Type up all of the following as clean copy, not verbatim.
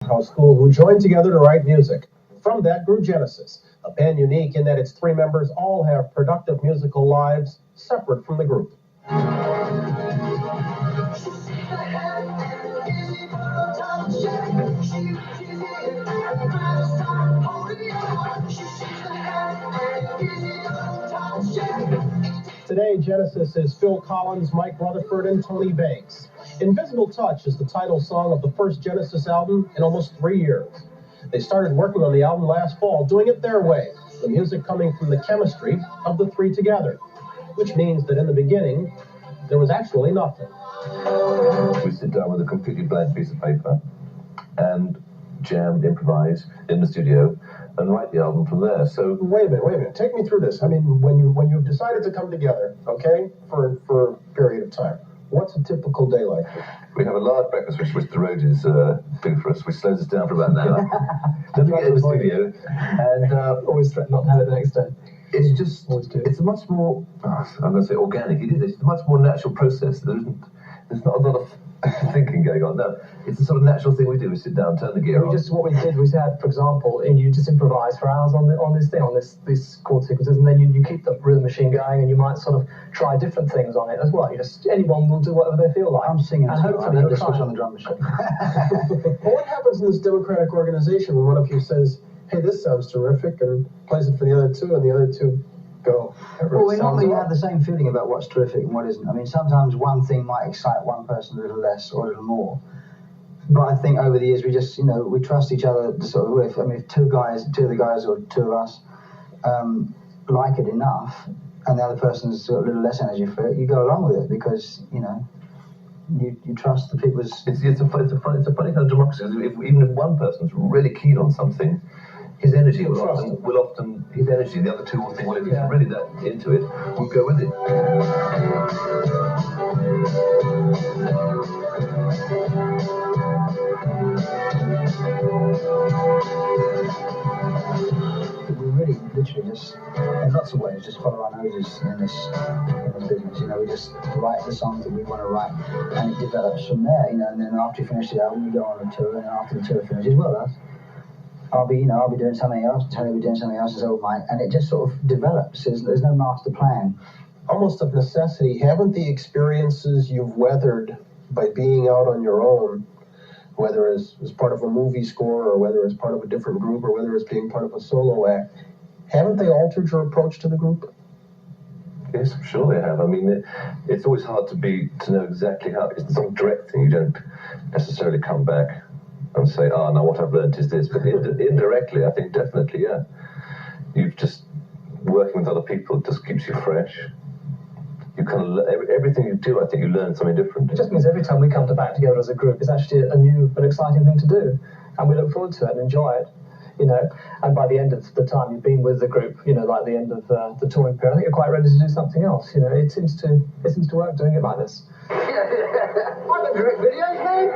house school who joined together to write music. From that grew Genesis, a band unique in that its three members all have productive musical lives separate from the group. Today, Genesis is Phil Collins, Mike Rutherford, and Tony Banks. Invisible Touch is the title song of the first Genesis album in almost 3 years. They started working on the album last fall, doing it their way, the music coming from the chemistry of the three together, which means that in the beginning, there was actually nothing. We sit down with a completely blank piece of paper and jam, improvise in the studio, and write the album from there. So wait a minute. Take me through this. I mean, when you decided to come together, okay, for a period of time, what's a typical day like? We have a large breakfast, which the road is big for us, which slows us down for about an hour. Then we get in the studio, and always threaten not to have it the next day. It's just, it's a much more, I'm going to say organic. It is. It's a much more natural process. There's not a lot of thinking going on. No, it's a sort of natural thing we do. We sit down, turn the gear on. What we did, we had, for example, you just improvise for hours on these chord sequences, and then you keep the rhythm machine going, and you might sort of try different things on it as well. Anyone will do whatever they feel like. I'm singing, and hopefully you'll switch on the drum machine. Well, what happens in this democratic organization when one of you says, "Hey, this sounds terrific," and plays it for the other two, and the other two go? Well, we normally have the same feeling about what's terrific and what isn't. I mean, sometimes one thing might excite one person a little less or a little more. But I think over the years we just, we trust each other to sort of riff. I mean, if two of the guys or two of us like it enough, and the other person's got a little less energy for it, you go along with it because, you trust the people's... It's a funny kind of democracy. Even if one person's really keen on something, his energy will often, his energy, the other two will think, well, if he's really that into it, we'll go with it. We really, literally just, in lots of ways, just follow our noses in this business. We just write the songs that we want to write, and it develops from there. And then after you finish the album, we go on a tour, and then after the tour finishes, I'll be doing something else, Tony will be doing something else, as old Mike, and it just sort of develops. There's no master plan. Almost of necessity, haven't the experiences you've weathered by being out on your own, whether as part of a movie score, or whether as part of a different group, or whether it's being part of a solo act, haven't they altered your approach to the group? Yes, I'm sure they have. I mean, it's always hard to know exactly how. It's some direct thing. You don't necessarily come back and say, now what I've learned is this. But indirectly, I think definitely, yeah. You've just, working with other people just keeps you fresh. You kind of, everything you do, I think you learn something different. It just means every time we come back together as a group, it's actually a new but exciting thing to do. And we look forward to it and enjoy it. And by the end of the time you've been with the group, like the end of the touring period, I think you're quite ready to do something else. It seems to work doing it like this. I can direct videos, man.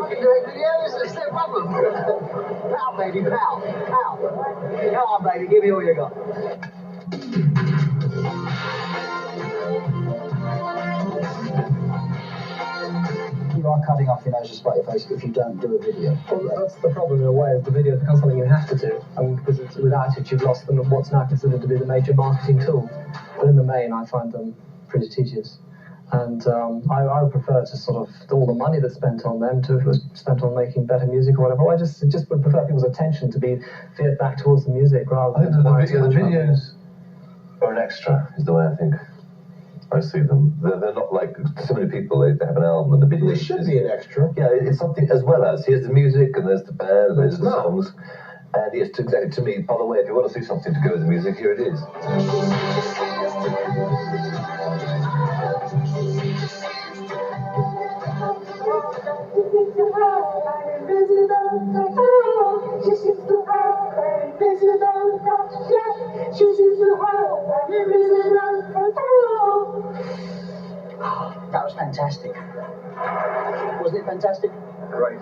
I can direct videos, it's no problem. Pow, baby, pow. Come on, baby, give me all you got. You are cutting off your nose to spite your face if you don't do a video. Well, that's the problem in a way, is the video becomes something you have to do. Because without it, you've lost what's now considered to be the major marketing tool. But in the main, I find them pretty tedious. And I would prefer to sort of, all the money that's spent on them to, if it was spent on making better music or whatever, I just would prefer people's attention to be veered back towards the music rather than... I think the videos are an extra, is the way I think I see them. They're not like so many people, they have an album and the video... They should be an extra. Yeah, it's something as well as, here's the music and there's the band and there's the songs. And yes, exactly, to me, by the way, if you want to see something to go with the music, here it is. That was fantastic. Wasn't it fantastic? Great.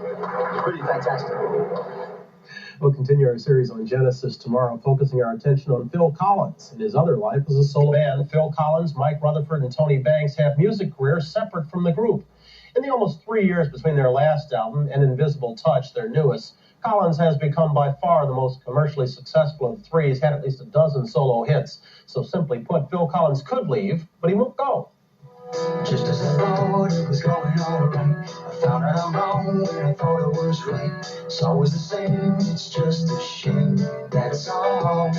Pretty fantastic. We'll continue our series on Genesis tomorrow, focusing our attention on Phil Collins and his other life as a solo band. Phil Collins, Mike Rutherford, and Tony Banks have music careers separate from the group. In the almost 3 years between their last album and Invisible Touch, their newest, Collins has become by far the most commercially successful of the three. He's had at least a dozen solo hits. So simply put, Phil Collins could leave, but he won't go. Just as I thought it was going all right, I found out I'm wrong when I thought it was right. It's always the same, it's just a shame, that's all.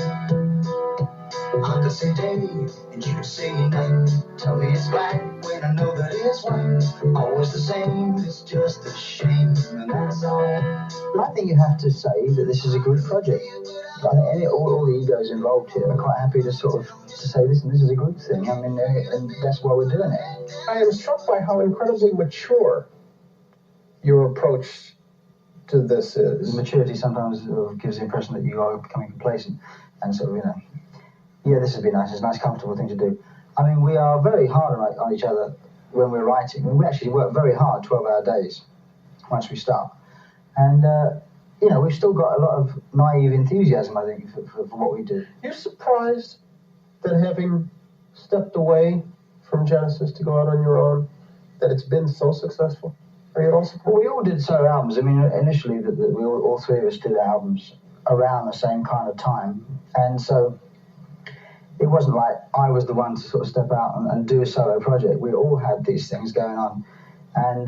I could say day, and you could say night. Tell me it's black when I know that it's white. Always the same, it's just a shame, and that's all. I think you have to say that this is a good project. I think all the egos involved here are quite happy to sort of to say, listen, this is a good thing. I mean, and that's why we're doing it. I am struck by how incredibly mature your approach to this is. Maturity sometimes gives the impression that you are becoming complacent and sort of, you know, yeah, this would be nice. It's a nice, comfortable thing to do. I mean, we are very hard on each other when we're writing. I mean, we actually work very hard, 12-hour days, once we start. And, you know, we've still got a lot of naive enthusiasm, I think, for what we do. You're surprised that having stepped away from Genesis to go out on your own, that it's been so successful? Are you at all surprised? Well, we all did solo albums. I mean, initially, we all three of us did albums around the same kind of time. And so it wasn't like I was the one to sort of step out and do a solo project. We all had these things going on. And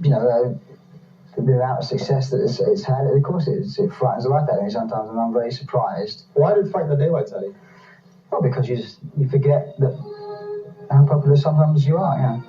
you know, the amount of success that it's had, of course, it frightens the life out of me sometimes, and I'm very surprised. Why did Frighten the Daylights out of you? Well, because you forget that how popular sometimes you are, you know.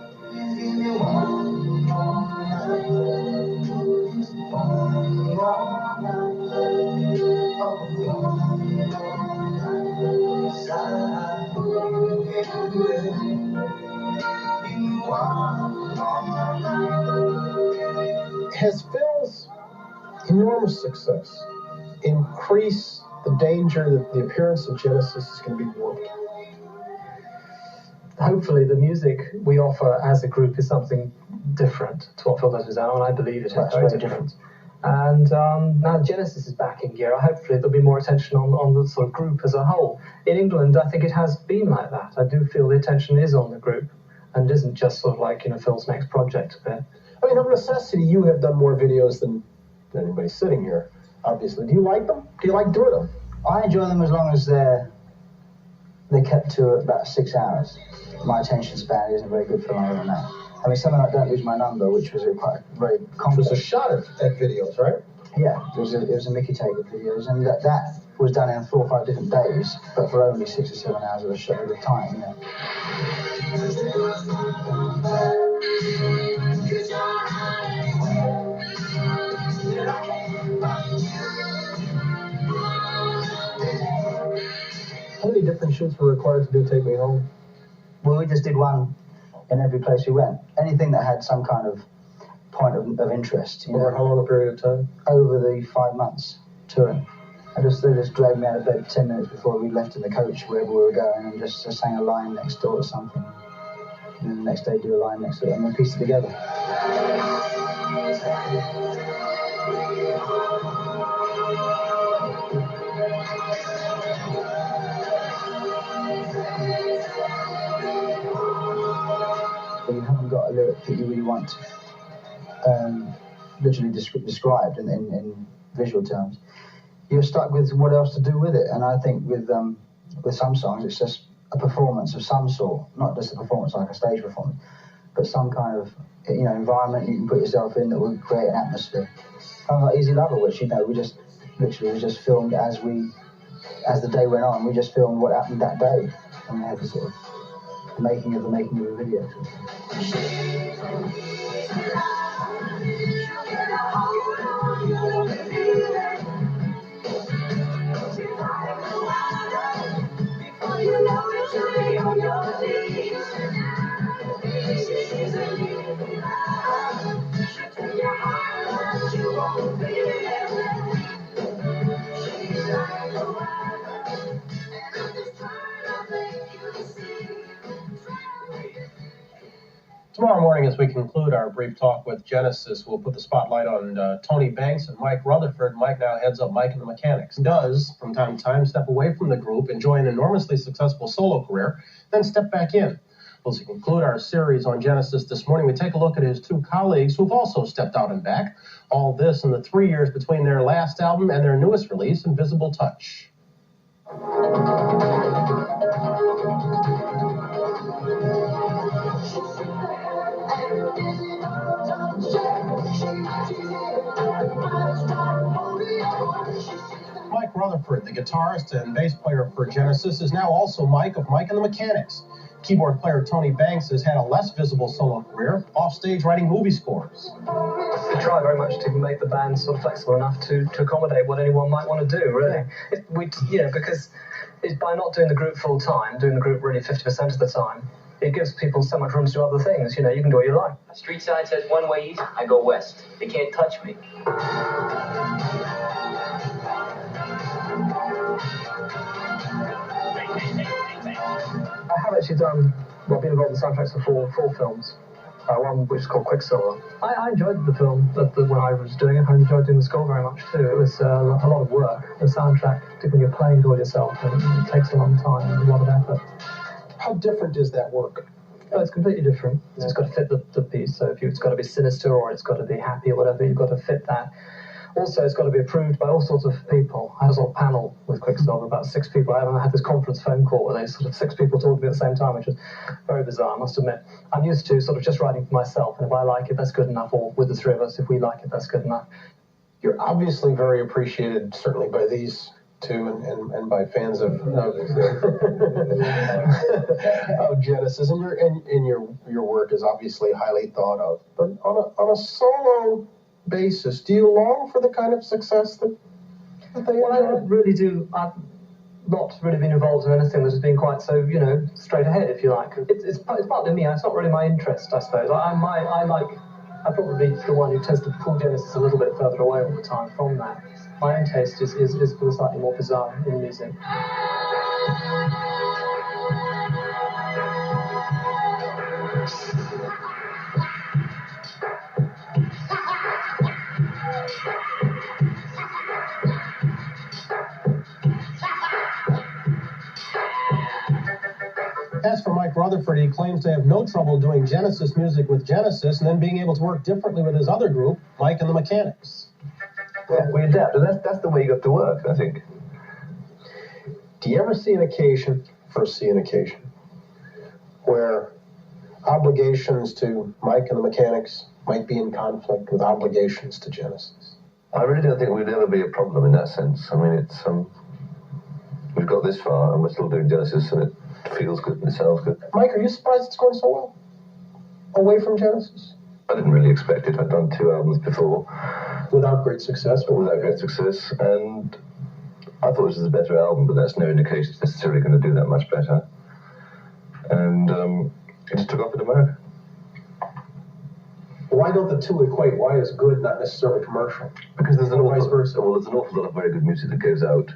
Has Phil's enormous success increased the danger that the appearance of Genesis is going to be warped? Hopefully the music we offer as a group is something different to what Phil does with his own, and I believe it is very different. And now Genesis is back in gear. Hopefully there'll be more attention on the sort of group as a whole. In England, I think it has been like that. I do feel the attention is on the group and isn't just sort of like, you know, Phil's next project a bit. I mean, of necessity, you have done more videos than anybody sitting here, obviously. Do you like them? Do you like doing them? I enjoy them as long as they're kept to about 6 hours. My attention span isn't very good for longer than that. I mean, something like Don't Lose My Number, which was quite very complex. It was a shot at videos, right? Yeah, it was a Mickey take of videos, and that was done in 4 or 5 different days, but for only 6 or 7 hours of a show at a time, you know. How many different shoots were required to do Take Me Home? Well, we just did one in every place we went. Anything that had some kind of point of interest. You Over know, how long a period of time? over the 5 months touring. They just dragged me out of bed 10 minutes before we left in the coach wherever we were going and just sang a line next door or something. And then the next day do a line next door and then piece it together. You haven't got a lyric that you really want literally described in visual terms. You're stuck with what else to do with it, and I think with some songs it's just a performance of some sort, not just a performance like a stage performance, but some kind of, you know, environment you can put yourself in that will create an atmosphere. Kind of like Easy Lover, which, you know, we just filmed as the day went on. We just filmed what happened that day, and we had the sort of the making of the video. Tomorrow morning, as we conclude our brief talk with Genesis, we'll put the spotlight on Tony Banks and Mike Rutherford. Mike now heads up Mike and the Mechanics. Does, from time to time, step away from the group, enjoy an enormously successful solo career, then step back in. As we conclude our series on Genesis this morning, we take a look at his two colleagues who've also stepped out and back. All this in the 3 years between their last album and their newest release, Invisible Touch. Mike Rutherford, the guitarist and bass player for Genesis, is now also Mike of Mike and the Mechanics. Keyboard player Tony Banks has had a less visible solo career, offstage writing movie scores. We try very much to make the band sort of flexible enough to accommodate what anyone might want to do, really. Because by not doing the group full time, doing the group really 50% of the time, it gives people so much room to do other things. You can do what you like. Street sign says one way east, I go west. They can't touch me. I have actually been involved in soundtracks for four films. One which is called Quicksilver. I enjoyed the film when I was doing it. I enjoyed doing the score very much too. It was a lot of work. The soundtrack, particularly when you're playing to it yourself, it takes a long time and a lot of effort. How different is that work? Oh, it's completely different. Yeah. It's got to fit the piece. So if it's got to be sinister or it's got to be happy or whatever, you've got to fit that. Also, it's got to be approved by all sorts of people. I had a sort of panel with Quicksilver, about 6 people. I had this conference phone call where they sort of 6 people talking to me at the same time, which was very bizarre, I must admit. I'm used to sort of just writing for myself, and if I like it, that's good enough, or with the 3 of us, if we like it, that's good enough. You're obviously very appreciated, certainly by these two and by fans of Genesis, and your work is obviously highly thought of. But on a solo basis, do you long for the kind of success that they Well, I don't really do. I've not really been involved in anything that has been quite so, straight ahead, if you like. It's partly me. It's not really my interest, I suppose. I'm probably the one who tends to pull Genesis a little bit further away all the time from that. My own taste is for the slightly more bizarre in music. As for Mike Rutherford, he claims to have no trouble doing Genesis music with Genesis and then being able to work differently with his other group, Mike and the Mechanics. Well, we adapt, and that's the way you got to work, I think. Do you ever see an occasion, where obligations to Mike and the Mechanics might be in conflict with obligations to Genesis? I really don't think we'd ever be a problem in that sense. I mean, it's we've got this far, and we're still doing Genesis, and it feels good and it sounds good. Mike, are you surprised it's going so well? Away from Genesis? I didn't really expect it. I'd done 2 albums before. Without great success? Without great success, and I thought this was a better album, but that's no indication it's necessarily going to do that much better. And it just took off in America. Why don't the two equate? Why is good not necessarily commercial? Because there's an vice versa. Well, there's an awful lot of very good music that goes out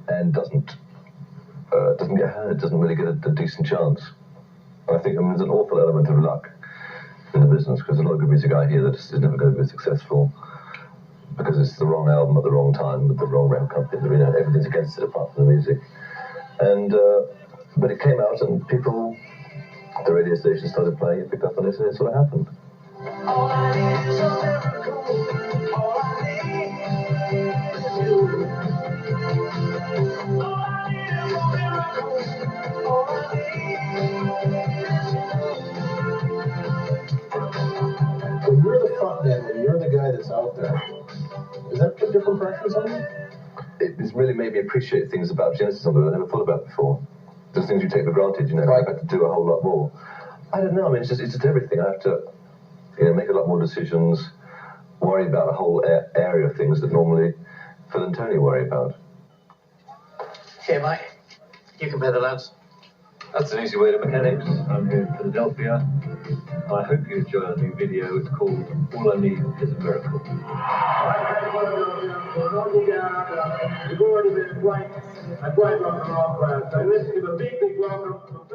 and doesn't get heard, doesn't really get a decent chance. I think there's an awful element of luck in the business, because a lot of good music I hear that is never going to be successful because it's the wrong album at the wrong time with the wrong record company. Everything's against it apart from the music. And but it came out and people, the radio station started playing it, picked up on it, and it sort of happened. All I need is a miracle. All I need is you. All I need is a miracle. All I need is you. When you're the front man, when you're the guy that's out there, does that put different pressures on you? It's really made me appreciate things about Genesis that I never thought about before. There's things you take for granted, I've had to do a whole lot more. I don't know, I mean, it's just everything. I have to, make a lot more decisions, worry about a whole area of things that normally Phil and Tony worry about. Here, Mike. You can pay the lads. That's an easy way to Mechanics. I'm here in Philadelphia. I hope you enjoy our new video. It's called All I Need is a Miracle. We've already been quite rock and roll class. I wish you a big welcome.